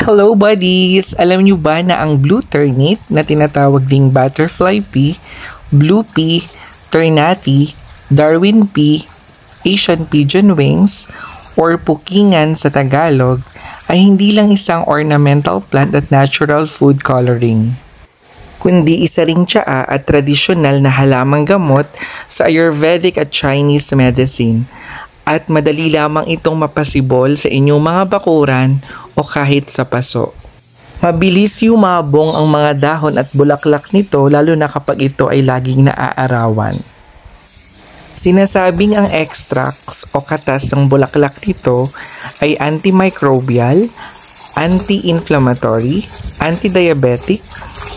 Hello buddies! Alam nyo ba na ang blue turnip na tinatawag ding butterfly pea, blue pea, ternati, Darwin pea, Asian pigeon wings, or pukingan sa Tagalog ay hindi lang isang ornamental plant at natural food coloring, kundi isa ring tsaa at tradisyonal na halamang gamot sa Ayurvedic at Chinese medicine. At madali lamang itong mapasibol sa inyong mga bakuran o kahit sa paso. Mabilis yumabong ang mga dahon at bulaklak nito lalo na kapag ito ay laging naaarawan. Sinasabing ang extracts o katas ng bulaklak nito ay antimicrobial, anti-inflammatory, anti-diabetic,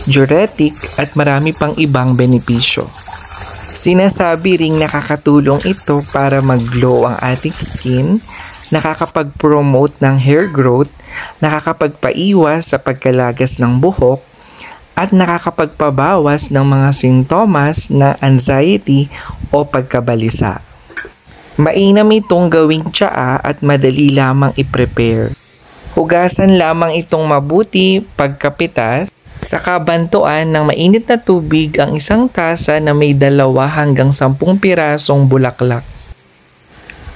diuretic at marami pang ibang benepisyo. Sinasabi ring nakakatulong ito para mag-glow ang ating skin, nakakapag-promote ng hair growth, nakakapagpaiwas sa pagkalagas ng buhok, at nakakapagpabawas ng mga sintomas ng anxiety o pagkabalisa. Mainam itong gawing tsaa at madali lamang i-prepare. Hugasan lamang itong mabuti pagkapitas. Saka bantuan ng mainit na tubig ang isang tasa na may 2 hanggang 10 pirasong bulaklak.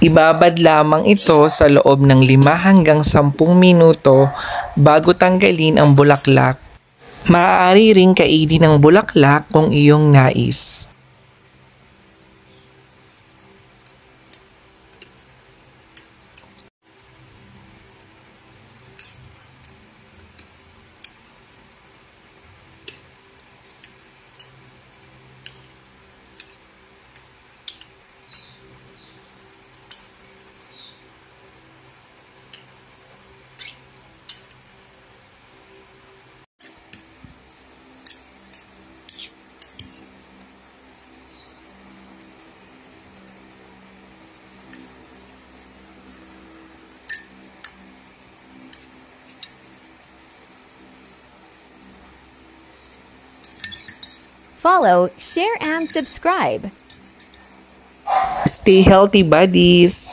Ibabad lamang ito sa loob ng 5 hanggang 10 minuto bago tanggalin ang bulaklak. Maaari ring kainin ang bulaklak kung iyong nais. Follow, share, and subscribe. Stay healthy, buddies!